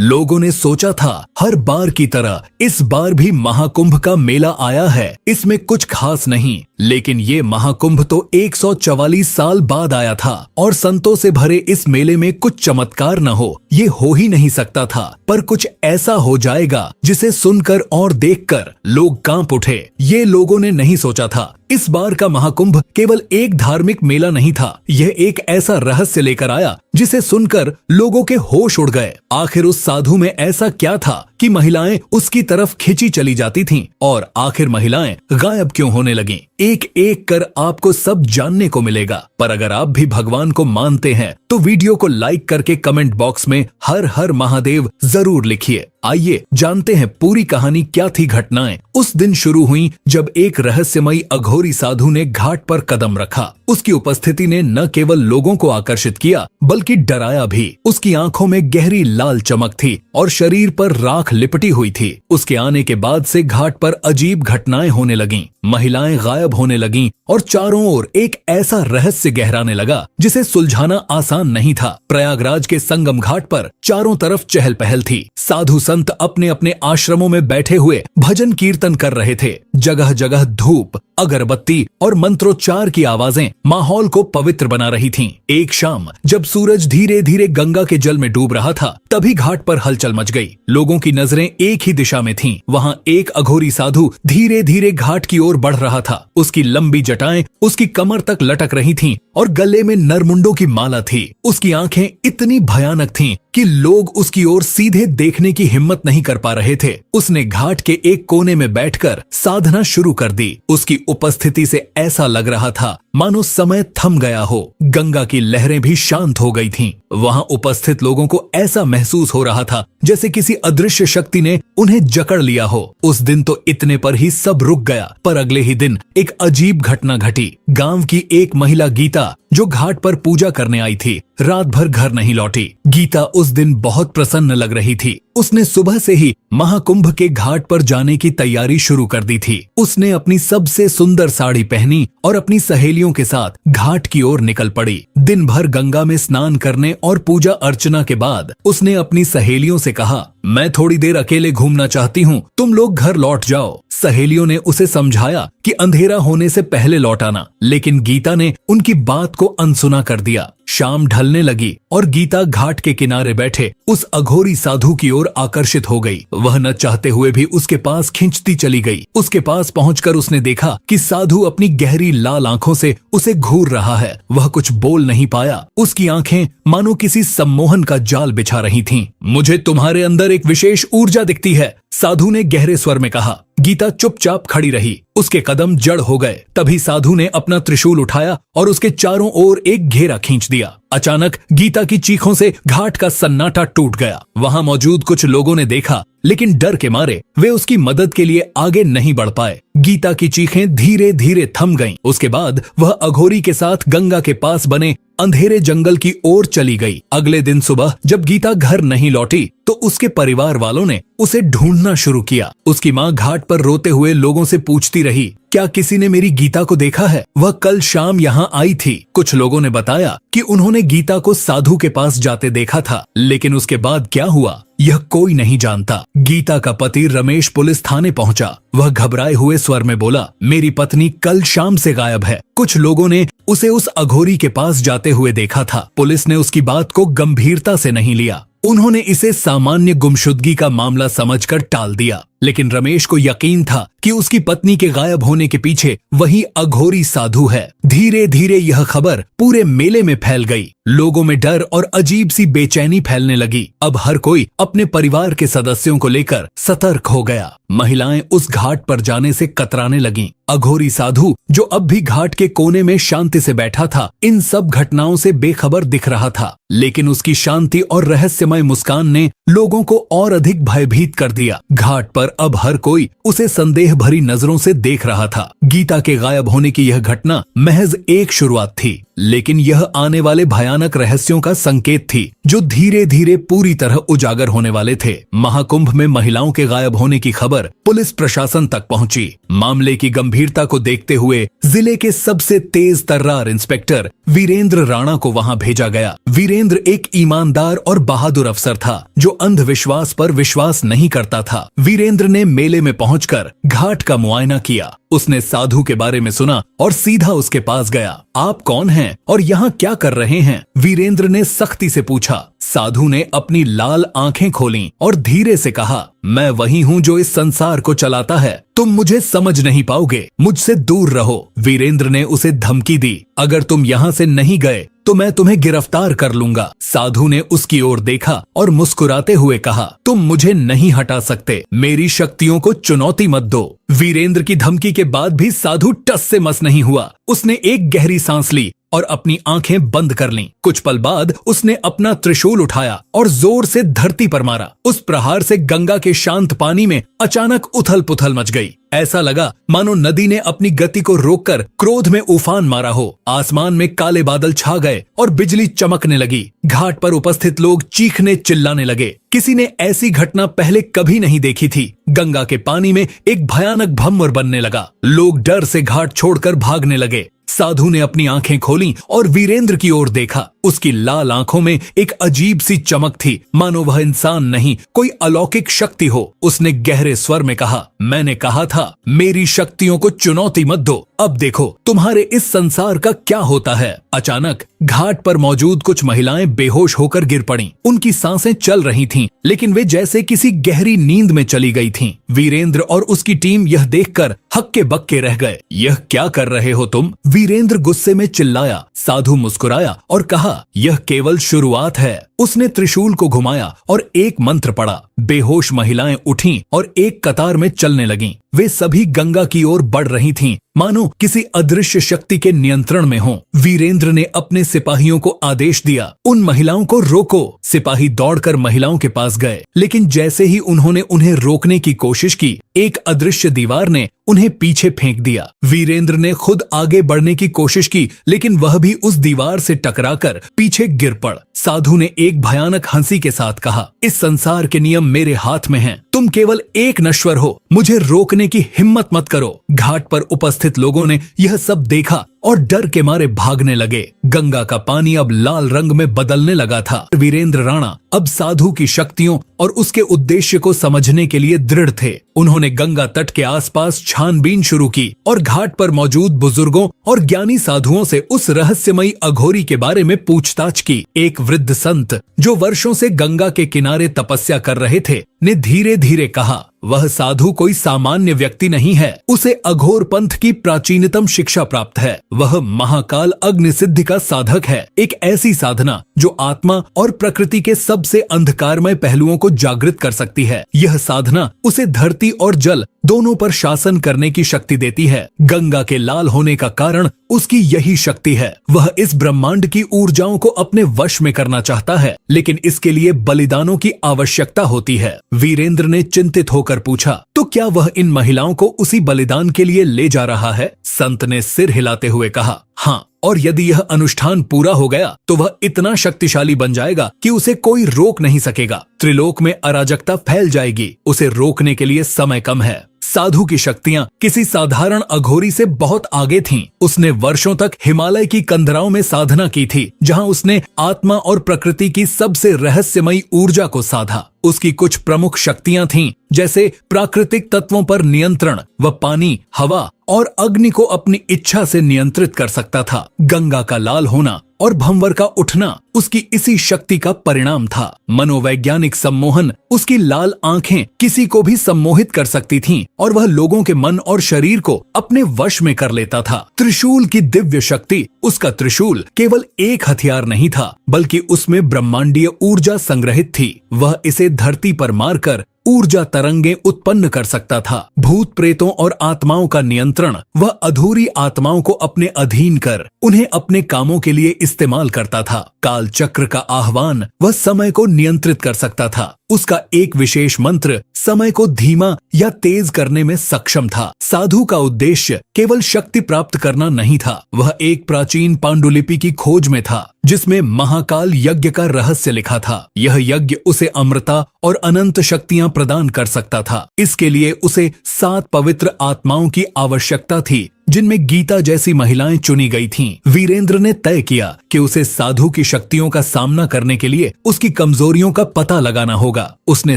लोगों ने सोचा था हर बार की तरह इस बार भी महाकुंभ का मेला आया है, इसमें कुछ खास नहीं। लेकिन ये महाकुंभ तो 144 साल बाद आया था और संतों से भरे इस मेले में कुछ चमत्कार न हो, ये हो ही नहीं सकता था। पर कुछ ऐसा हो जाएगा जिसे सुनकर और देखकर लोग कांप उठे, ये लोगों ने नहीं सोचा था। इस बार का महाकुंभ केवल एक धार्मिक मेला नहीं था, यह एक ऐसा रहस्य लेकर आया जिसे सुनकर लोगों के होश उड़ गए। आखिर उस साधु में ऐसा क्या था कि महिलाएं उसकी तरफ खिंची चली जाती थीं और आखिर महिलाएं गायब क्यों होने लगीं? एक एक कर आपको सब जानने को मिलेगा। पर अगर आप भी भगवान को मानते हैं तो वीडियो को लाइक करके कमेंट बॉक्स में हर हर महादेव जरूर लिखिए। आइए जानते हैं पूरी कहानी क्या थी। घटनाएं उस दिन शुरू हुई जब एक रहस्यमयी अघोरी साधु ने घाट पर कदम रखा। उसकी उपस्थिति ने न केवल लोगों को आकर्षित किया बल्कि डराया भी। उसकी आंखों में गहरी लाल चमक थी और शरीर पर राख लिपटी हुई थी। उसके आने के बाद से घाट पर अजीब घटनाएं होने लगीं, महिलाएं गायब होने लगीं और चारों ओर एक ऐसा रहस्य गहराने लगा जिसे सुलझाना आसान नहीं था। प्रयागराज के संगम घाट पर चारों तरफ चहल पहल थी। साधु संत अपने अपने आश्रमों में बैठे हुए भजन कीर्तन कर रहे थे। जगह जगह धूप, अगरबत्ती और मंत्रोच्चार की आवाजें माहौल को पवित्र बना रही थीं। एक शाम जब सूरज धीरे धीरे गंगा के जल में डूब रहा था, तभी घाट पर हलचल मच गई। लोगों की नजरें एक ही दिशा में थीं। वहां एक अघोरी साधु धीरे धीरे घाट की ओर बढ़ रहा था। उसकी लंबी जटाएं उसकी कमर तक लटक रही थीं और गले में नरमुंडों की माला थी। उसकी आंखें इतनी भयानक थीं कि लोग उसकी ओर सीधे देखने की हिम्मत नहीं कर पा रहे थे। उसने घाट के एक कोने में बैठकर साधना शुरू कर दी। उसकी उपस्थिति से ऐसा लग रहा था मानो समय थम गया हो। गंगा की लहरें भी शांत हो गई थीं। वहां उपस्थित लोगों को ऐसा महसूस हो रहा था जैसे किसी अदृश्य शक्ति ने उन्हें जकड़ लिया हो। उस दिन तो इतने पर ही सब रुक गया, पर अगले ही दिन एक अजीब घटना घटी। गांव की एक महिला गीता, जो घाट पर पूजा करने आई थी, रात भर घर नहीं लौटी। गीता उस दिन बहुत प्रसन्न लग रही थी। उसने सुबह से ही महाकुंभ के घाट पर जाने की तैयारी शुरू कर दी थी। उसने अपनी सबसे सुंदर साड़ी पहनी और अपनी सहेलियों के साथ घाट की ओर निकल पड़ी। दिन भर गंगा में स्नान करने और पूजा अर्चना के बाद उसने अपनी सहेलियों से कहा, मैं थोड़ी देर अकेले घूमना चाहती हूँ, तुम लोग घर लौट जाओ। सहेलियों ने उसे समझाया कि अंधेरा होने से पहले लौट आना, लेकिन गीता ने उनकी बात को अनसुना कर दिया। शाम ढलने लगी और गीता घाट के किनारे बैठे उस अघोरी साधु की ओर आकर्षित हो गई। वह न चाहते हुए भी उसके पास खींचती चली गई। उसके पास पहुंचकर उसने देखा कि साधु अपनी गहरी लाल आंखों से उसे घूर रहा है। वह कुछ बोल नहीं पाया। उसकी आंखें मानो किसी सम्मोहन का जाल बिछा रही थीं। मुझे तुम्हारे अंदर एक विशेष ऊर्जा दिखती है, साधु ने गहरे स्वर में कहा। गीता चुपचाप खड़ी रही। उसके कदम जड़ हो गए। तभी साधु ने अपना त्रिशूल उठाया और उसके चारों ओर एक घेरा खींच दिया। अचानक गीता की चीखों से घाट का सन्नाटा टूट गया। वहां मौजूद कुछ लोगों ने देखा, लेकिन डर के मारे वे उसकी मदद के लिए आगे नहीं बढ़ पाए। गीता की चीखें धीरे धीरे थम गईं। उसके बाद वह अघोरी के साथ गंगा के पास बने अंधेरे जंगल की ओर चली गई। अगले दिन सुबह जब गीता घर नहीं लौटी तो उसके परिवार वालों ने उसे ढूंढना शुरू किया। उसकी माँ घाट पर रोते हुए लोगों से पूछती रही, क्या किसी ने मेरी गीता को देखा है? वह कल शाम यहाँ आई थी। कुछ लोगों ने बताया कि उन्होंने गीता को साधु के पास जाते देखा था, लेकिन उसके बाद क्या हुआ यह कोई नहीं जानता। गीता का पति रमेश पुलिस थाने पहुंचा। वह घबराए हुए स्वर में बोला, मेरी पत्नी कल शाम से गायब है। कुछ लोगों ने उसे उस अघोरी के पास जाते हुए देखा था। पुलिस ने उसकी बात को गंभीरता से नहीं लिया। उन्होंने इसे सामान्य गुमशुदगी का मामला समझकर टाल दिया, लेकिन रमेश को यकीन था कि उसकी पत्नी के गायब होने के पीछे वही अघोरी साधु है। धीरे धीरे यह खबर पूरे मेले में फैल गई। लोगों में डर और अजीब सी बेचैनी फैलने लगी। अब हर कोई अपने परिवार के सदस्यों को लेकर सतर्क हो गया। महिलाएं उस घाट पर जाने से कतराने लगीं। अघोरी साधु, जो अब भी घाट के कोने में शांति से बैठा था, इन सब घटनाओं से बेखबर दिख रहा था, लेकिन उसकी शांति और रहस्यमय मुस्कान ने लोगों को और अधिक भयभीत कर दिया। घाट पर अब हर कोई उसे संदेह भरी नजरों से देख रहा था। गीता के गायब होने की यह घटना महज एक शुरुआत थी, लेकिन यह आने वाले भयानक रहस्यों का संकेत थी जो धीरे धीरे पूरी तरह उजागर होने वाले थे। महाकुंभ में महिलाओं के गायब होने की खबर पुलिस प्रशासन तक पहुंची। मामले की गंभीरता को देखते हुए जिले के सबसे तेज तर्रार इंस्पेक्टर वीरेंद्र राणा को वहां भेजा गया। वीरेंद्र एक ईमानदार और बहादुर अफसर था जो अंधविश्वास पर विश्वास नहीं करता था। वीरेंद्र ने मेले में पहुंचकर घाट का मुआयना किया। उसने साधु के बारे में सुना और सीधा उसके पास गया। आप कौन हैं और यहाँ क्या कर रहे हैं? वीरेंद्र ने सख्ती से पूछा। साधु ने अपनी लाल आंखें खोलीं और धीरे से कहा, मैं वही हूँ जो इस संसार को चलाता है। तुम मुझे समझ नहीं पाओगे, मुझसे दूर रहो। वीरेंद्र ने उसे धमकी दी, अगर तुम यहाँ से नहीं गए तो मैं तुम्हें गिरफ्तार कर लूंगा। साधु ने उसकी ओर देखा और मुस्कुराते हुए कहा, तुम मुझे नहीं हटा सकते, मेरी शक्तियों को चुनौती मत दो। वीरेंद्र की धमकी के बाद भी साधु टस से मस नहीं हुआ। उसने एक गहरी सांस ली और अपनी आंखें बंद कर लीं। कुछ पल बाद उसने अपना त्रिशूल उठाया और जोर से धरती पर मारा। उस प्रहार से गंगा के शांत पानी में अचानक उथल पुथल मच गई। ऐसा लगा मानो नदी ने अपनी गति को रोककर क्रोध में उफान मारा हो। आसमान में काले बादल छा गए और बिजली चमकने लगी। घाट पर उपस्थित लोग चीखने चिल्लाने लगे। किसी ने ऐसी घटना पहले कभी नहीं देखी थी। गंगा के पानी में एक भयानक भंवर बनने लगा। लोग डर से घाट छोड़कर भागने लगे। साधु ने अपनी आंखें खोलीं और वीरेंद्र की ओर देखा। उसकी लाल आंखों में एक अजीब सी चमक थी, मानो वह इंसान नहीं कोई अलौकिक शक्ति हो। उसने गहरे स्वर में कहा, मैंने कहा था मेरी शक्तियों को चुनौती मत दो। अब देखो तुम्हारे इस संसार का क्या होता है। अचानक घाट पर मौजूद कुछ महिलाएं बेहोश होकर गिर पड़ीं। उनकी सांसें चल रही थीं, लेकिन वे जैसे किसी गहरी नींद में चली गई थीं। वीरेंद्र और उसकी टीम यह देखकर हक्के बक्के रह गए। यह क्या कर रहे हो तुम? वीरेंद्र गुस्से में चिल्लाया। साधु मुस्कुराया और कहा, यह केवल शुरुआत है। उसने त्रिशूल को घुमाया और एक मंत्र पढ़ा। बेहोश महिलाएं उठीं और एक कतार में चलने लगीं। वे सभी गंगा की ओर बढ़ रही थीं, मानो किसी अदृश्य शक्ति के नियंत्रण में हों। वीरेंद्र ने अपने सिपाहियों को आदेश दिया, उन महिलाओं को रोको। सिपाही दौड़कर महिलाओं के पास गए, लेकिन जैसे ही उन्होंने उन्हें रोकने की कोशिश की, एक अदृश्य दीवार ने उन्हें पीछे फेंक दिया। वीरेंद्र ने खुद आगे बढ़ने की कोशिश की, लेकिन वह भी उस दीवार से टकराकर पीछे गिर पड़। साधु ने एक भयानक हंसी के साथ कहा, इस संसार के नियम मेरे हाथ में हैं। तुम केवल एक नश्वर हो, मुझे रोकने की हिम्मत मत करो। घाट पर उपस्थित लोगों ने यह सब देखा और डर के मारे भागने लगे। गंगा का पानी अब लाल रंग में बदलने लगा था। वीरेंद्र राणा अब साधु की शक्तियों और उसके उद्देश्य को समझने के लिए दृढ़ थे। उन्होंने गंगा तट के आसपास छानबीन शुरू की और घाट पर मौजूद बुजुर्गों और ज्ञानी साधुओं से उस रहस्यमयी अघोरी के बारे में पूछताछ की। एक वृद्ध संत जो वर्षों से गंगा के किनारे तपस्या कर रहे थे ने धीरे धीरे कहा, वह साधु कोई सामान्य व्यक्ति नहीं है। उसे अघोर पंथ की प्राचीनतम शिक्षा प्राप्त है। वह महाकाल अग्नि सिद्धि का साधक है, एक ऐसी साधना जो आत्मा और प्रकृति के सबसे अंधकारमय पहलुओं को जागृत कर सकती है। यह साधना उसे धरती और जल दोनों पर शासन करने की शक्ति देती है। गंगा के लाल होने का कारण उसकी यही शक्ति है। वह इस ब्रह्मांड की ऊर्जाओं को अपने वश में करना चाहता है, लेकिन इसके लिए बलिदानों की आवश्यकता होती है। वीरेंद्र ने चिंतित होकर पूछा, तो क्या वह इन महिलाओं को उसी बलिदान के लिए ले जा रहा है? संत ने सिर हिलाते हुए कहा, हाँ, और यदि यह अनुष्ठान पूरा हो गया तो वह इतना शक्तिशाली बन जाएगा कि उसे कोई रोक नहीं सकेगा। त्रिलोक में अराजकता फैल जाएगी। उसे रोकने के लिए समय कम है। साधु की शक्तियां किसी साधारण अघोरी से बहुत आगे थीं। उसने वर्षों तक हिमालय की कंदराओं में साधना की थी, जहां उसने आत्मा और प्रकृति की सबसे रहस्यमयी ऊर्जा को साधा। उसकी कुछ प्रमुख शक्तियां थीं, जैसे प्राकृतिक तत्वों पर नियंत्रण। वह पानी, हवा और अग्नि को अपनी इच्छा से नियंत्रित कर सकता था। गंगा का लाल होना और भंवर का उठना उसकी इसी शक्ति का परिणाम था। मनोवैज्ञानिक सम्मोहन, उसकी लाल आंखें किसी को भी सम्मोहित कर सकती थीं और वह लोगों के मन और शरीर को अपने वश में कर लेता था। त्रिशूल की दिव्य शक्ति, उसका त्रिशूल केवल एक हथियार नहीं था, बल्कि उसमें ब्रह्मांडीय ऊर्जा संग्रहित थी। वह इसे धरती पर मारकर ऊर्जा तरंगें उत्पन्न कर सकता था। भूत प्रेतों और आत्माओं का नियंत्रण वह अधूरी आत्माओं को अपने अधीन कर उन्हें अपने कामों के लिए इस्तेमाल करता था। काल चक्र का आह्वान, वह समय को नियंत्रित कर सकता था। उसका एक विशेष मंत्र समय को धीमा या तेज करने में सक्षम था। साधु का उद्देश्य केवल शक्ति प्राप्त करना नहीं था, वह एक प्राचीन पांडुलिपि की खोज में था जिसमें महाकाल यज्ञ का रहस्य लिखा था। यह यज्ञ उसे अमृता और अनंत शक्तियां प्रदान कर सकता था। इसके लिए उसे 7 पवित्र आत्माओं की आवश्यकता थी जिनमें गीता जैसी महिलाएं चुनी गई थीं। वीरेंद्र ने तय किया कि उसे साधु की शक्तियों का सामना करने के लिए उसकी कमजोरियों का पता लगाना होगा। उसने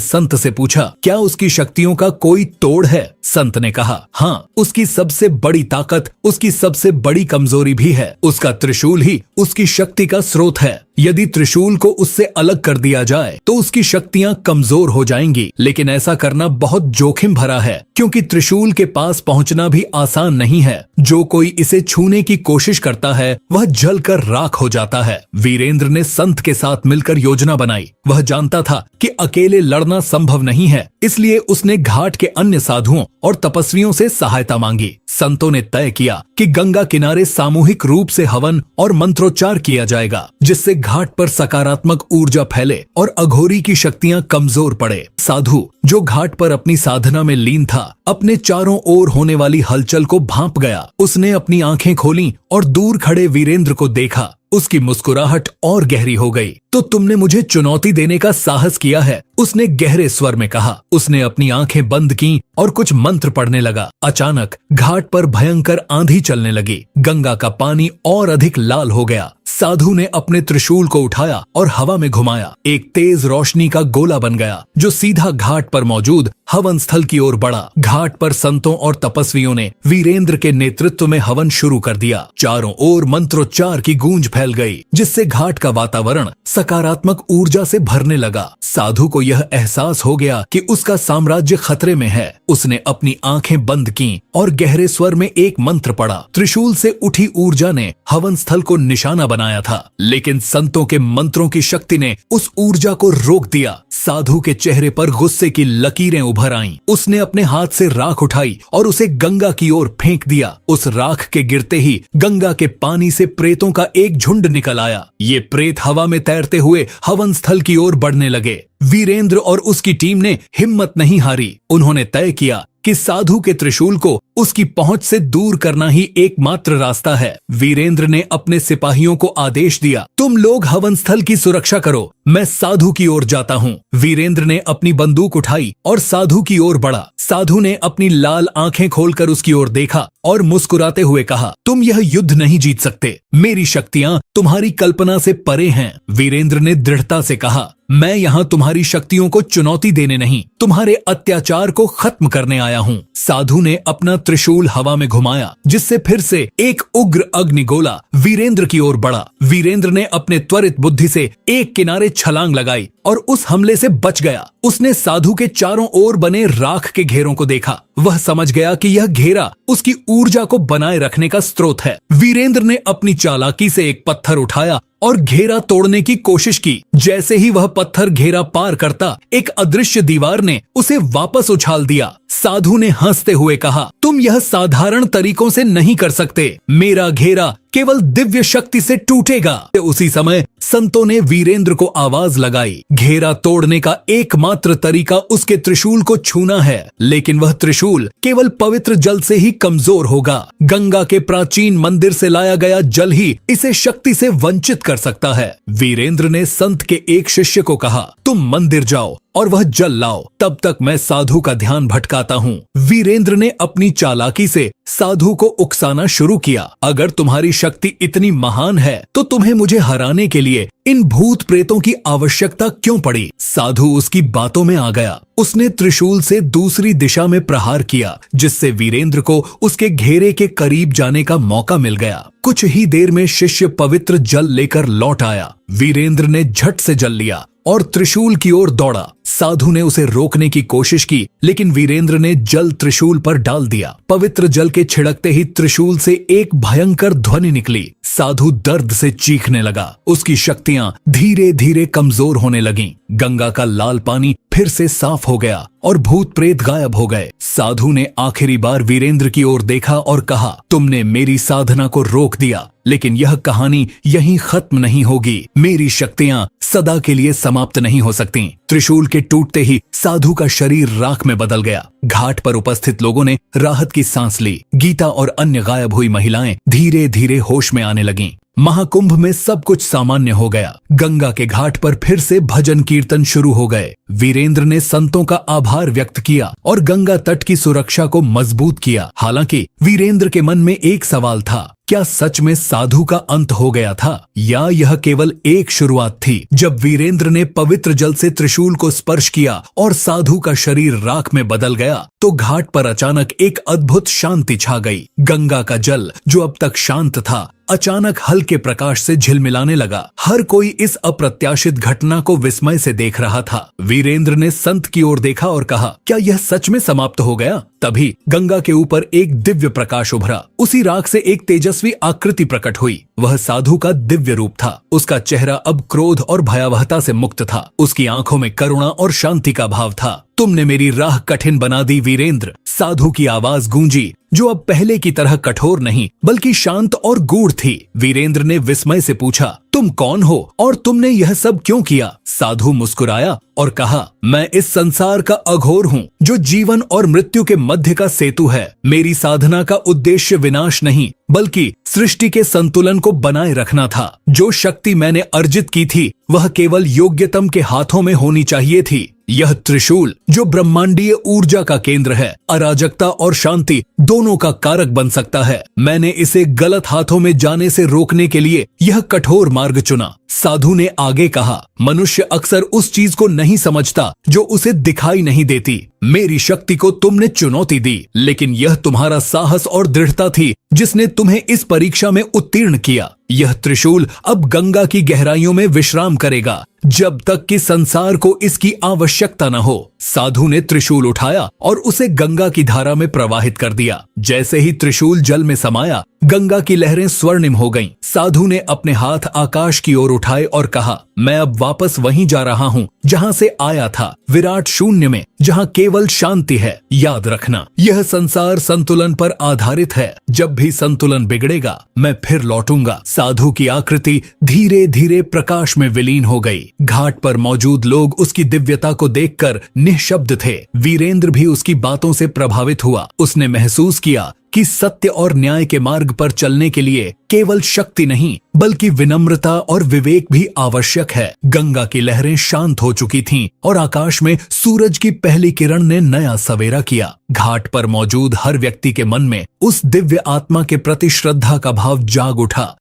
संत से पूछा, क्या उसकी शक्तियों का कोई तोड़ है? संत ने कहा, हाँ, उसकी सबसे बड़ी ताकत उसकी सबसे बड़ी कमजोरी भी है। उसका त्रिशूल ही उसकी शक्ति का स्रोत है। यदि त्रिशूल को उससे अलग कर दिया जाए तो उसकी शक्तियां कमजोर हो जाएंगी, लेकिन ऐसा करना बहुत जोखिम भरा है क्योंकि त्रिशूल के पास पहुंचना भी आसान नहीं है। जो कोई इसे छूने की कोशिश करता है वह जलकर राख हो जाता है। वीरेंद्र ने संत के साथ मिलकर योजना बनाई। वह जानता था कि अकेले लड़ना संभव नहीं है, इसलिए उसने घाट के अन्य साधुओं और तपस्वियों से सहायता मांगी। संतों ने तय किया कि गंगा किनारे सामूहिक रूप से हवन और मंत्रोच्चार किया जाएगा, जिससे घाट पर सकारात्मक ऊर्जा फैले और अघोरी की शक्तियां कमजोर पड़े। साधु जो घाट पर अपनी साधना में लीन था, अपने चारों ओर होने वाली हलचल को भांप गया। उसने अपनी आंखें खोलीं और दूर खड़े वीरेंद्र को देखा। उसकी मुस्कुराहट और गहरी हो गई। तो तुमने मुझे चुनौती देने का साहस किया है, उसने गहरे स्वर में कहा। उसने अपनी आंखें बंद की और कुछ मंत्र पढ़ने लगा। अचानक घाट पर भयंकर आंधी चलने लगी। गंगा का पानी और अधिक लाल हो गया। साधु ने अपने त्रिशूल को उठाया और हवा में घुमाया। एक तेज रोशनी का गोला बन गया जो सीधा घाट पर मौजूद हवन स्थल की ओर बढ़ा। घाट पर संतों और तपस्वियों ने वीरेंद्र के नेतृत्व में हवन शुरू कर दिया। चारों ओर मंत्रोच्चार की गूंज फैल गई, जिससे घाट का वातावरण सकारात्मक ऊर्जा से भरने लगा। साधु को यह एहसास हो गया कि उसका साम्राज्य खतरे में है। उसने अपनी आंखें बंद की और गहरे स्वर में एक मंत्र पढ़ा। त्रिशूल से उठी ऊर्जा ने हवन स्थल को निशाना बनाया था, लेकिन संतों के मंत्रों की शक्ति ने उस ऊर्जा को रोक दिया। साधु के चेहरे पर गुस्से की लकीरें उभर आईं। उसने अपने हाथ से राख उठाई और उसे गंगा की ओर फेंक दिया। उस राख के गिरते ही गंगा के पानी से प्रेतों का एक झुंड निकल आया। ये प्रेत हवा में तैरते हुए हवन स्थल की ओर बढ़ने लगे। वीरेंद्र और उसकी टीम ने हिम्मत नहीं हारी। उन्होंने तय किया कि साधु के त्रिशूल को उसकी पहुंच से दूर करना ही एकमात्र रास्ता है। वीरेंद्र ने अपने सिपाहियों को आदेश दिया, तुम लोग हवन स्थल की सुरक्षा करो, मैं साधु की ओर जाता हूँ। वीरेंद्र ने अपनी बंदूक उठाई और साधु की ओर बढ़ा। साधु ने अपनी लाल आंखें खोलकर उसकी ओर देखा और मुस्कुराते हुए कहा, तुम यह युद्ध नहीं जीत सकते, मेरी शक्तियां तुम्हारी कल्पना से परे हैं। वीरेंद्र ने दृढ़ता से कहा, मैं यहाँ तुम्हारी शक्तियों को चुनौती देने नहीं, तुम्हारे अत्याचार को खत्म करने आया हूँ। साधु ने अपना त्रिशूल हवा में घुमाया, जिससे फिर से एक उग्र अग्निगोला वीरेंद्र की ओर बढ़ा। वीरेंद्र ने अपने त्वरित बुद्धि से एक किनारे छलांग लगाई और उस हमले से बच गया। उसने साधु के चारों ओर बने राख के घेरों को देखा। वह समझ गया कि यह घेरा उसकी ऊर्जा को बनाए रखने का स्रोत है। वीरेंद्र ने अपनी चालाकी से एक पत्थर उठाया और घेरा तोड़ने की कोशिश की। जैसे ही वह पत्थर घेरा पार करता, एक अदृश्य दीवार ने उसे वापस उछाल दिया। साधु ने हंसते हुए कहा, तुम यह साधारण तरीकों से नहीं कर सकते, मेरा घेरा केवल दिव्य शक्ति से टूटेगा। उसी समय संतों ने वीरेंद्र को आवाज लगाई, घेरा तोड़ने का एकमात्र तरीका उसके त्रिशूल को छूना है, लेकिन वह त्रिशूल केवल पवित्र जल से ही कमजोर होगा। गंगा के प्राचीन मंदिर से लाया गया जल ही इसे शक्ति से वंचित कर सकता है। वीरेंद्र ने संत के एक शिष्य को कहा, तुम मंदिर जाओ और वह जल लाओ, तब तक मैं साधु का ध्यान भटकाता हूँ। वीरेंद्र ने अपनी चालाकी से साधु को उकसाना शुरू किया, अगर तुम्हारी शक्ति इतनी महान है तो तुम्हें मुझे हराने के लिए इन भूत प्रेतों की आवश्यकता क्यों पड़ी? साधु उसकी बातों में आ गया। उसने त्रिशूल से दूसरी दिशा में प्रहार किया, जिससे वीरेंद्र को उसके घेरे के करीब जाने का मौका मिल गया। कुछ ही देर में शिष्य पवित्र जल लेकर लौट आया। वीरेंद्र ने झट से जल लिया और त्रिशूल की ओर दौड़ा। साधु ने उसे रोकने की कोशिश की, लेकिन वीरेंद्र ने जल त्रिशूल पर डाल दिया। पवित्र जल के छिड़कते ही त्रिशूल से एक भयंकर ध्वनि निकली। साधु दर्द से चीखने लगा। उसकी शक्तियां धीरे धीरे कमजोर होने लगीं। गंगा का लाल पानी फिर से साफ हो हो गया और भूत प्रेत गायब हो गए। साधु ने आखिरी बार वीरेंद्र की ओर देखा और कहा, तुमने मेरी साधना को रोक दिया, लेकिन यह कहानी यहीं खत्म नहीं होगी। मेरी शक्तियां सदा के लिए समाप्त नहीं हो सकती। त्रिशूल के टूटते ही साधु का शरीर राख में बदल गया। घाट पर उपस्थित लोगों ने राहत की सांस ली। गीता और अन्य गायब हुई महिलाएं धीरे धीरे होश में आने लगीं। महाकुंभ में सब कुछ सामान्य हो गया। गंगा के घाट पर फिर से भजन कीर्तन शुरू हो गए। वीरेंद्र ने संतों का आभार व्यक्त किया और गंगा तट की सुरक्षा को मजबूत किया। हालांकि वीरेंद्र के मन में एक सवाल था, क्या सच में साधु का अंत हो गया था या यह केवल एक शुरुआत थी? जब वीरेंद्र ने पवित्र जल से त्रिशूल को स्पर्श किया और साधु का शरीर राख में बदल गया तो घाट पर अचानक एक अद्भुत शांति छा गई। गंगा का जल जो अब तक शांत था अचानक हल्के प्रकाश से झिलमिलाने लगा। हर कोई इस अप्रत्याशित घटना को विस्मय से देख रहा था। वीरेंद्र ने संत की ओर देखा और कहा, क्या यह सच में समाप्त हो गया? तभी गंगा के ऊपर एक दिव्य प्रकाश उभरा। उसी राख से एक तेजस्वी आकृति प्रकट हुई। वह साधु का दिव्य रूप था। उसका चेहरा अब क्रोध और भयावहता से मुक्त था। उसकी आंखों में करुणा और शांति का भाव था। तुमने मेरी राह कठिन बना दी वीरेंद्र। साधु की आवाज गूंजी, जो अब पहले की तरह कठोर नहीं बल्कि शांत और गूढ़ थी। वीरेंद्र ने विस्मय से पूछा, तुम कौन हो और तुमने यह सब क्यों किया? साधु मुस्कुराया और कहा, मैं इस संसार का अघोर हूँ जो जीवन और मृत्यु के मध्य का सेतु है। मेरी साधना का उद्देश्य विनाश नहीं बल्कि सृष्टि के संतुलन को बनाए रखना था। जो शक्ति मैंने अर्जित की थी वह केवल योग्यतम के हाथों में होनी चाहिए थी। यह त्रिशूल जो ब्रह्मांडीय ऊर्जा का केंद्र है, अराजकता और शांति दोनों का कारक बन सकता है। मैंने इसे गलत हाथों में जाने से रोकने के लिए यह कठोर मार्ग चुना। साधु ने आगे कहा, मनुष्य अक्सर उस चीज को नहीं समझता जो उसे दिखाई नहीं देती। मेरी शक्ति को तुमने चुनौती दी, लेकिन यह तुम्हारा साहस और दृढ़ता थी जिसने तुम्हें इस परीक्षा में उत्तीर्ण किया। यह त्रिशूल अब गंगा की गहराइयों में विश्राम करेगा जब तक कि संसार को इसकी आवश्यकता न हो। साधु ने त्रिशूल उठाया और उसे गंगा की धारा में प्रवाहित कर दिया। जैसे ही त्रिशूल जल में समाया, गंगा की लहरें स्वर्णिम हो गईं। साधु ने अपने हाथ आकाश की ओर उठाए और कहा, मैं अब वापस वहीं जा रहा हूँ जहाँ से आया था, विराट शून्य में जहाँ केवल शांति है। याद रखना, यह संसार संतुलन पर आधारित है। जब भी संतुलन बिगड़ेगा मैं फिर लौटूंगा। साधु की आकृति धीरे धीरे प्रकाश में विलीन हो गई। घाट पर मौजूद लोग उसकी दिव्यता को देखकर निःशब्द थे। वीरेंद्र भी उसकी बातों से प्रभावित हुआ। उसने महसूस किया कि सत्य और न्याय के मार्ग पर चलने के लिए केवल शक्ति नहीं बल्कि विनम्रता और विवेक भी आवश्यक है। गंगा की लहरें शांत हो चुकी थीं और आकाश में सूरज की पहली किरण ने नया सवेरा किया। घाट पर मौजूद हर व्यक्ति के मन में उस दिव्य आत्मा के प्रति श्रद्धा का भाव जाग उठा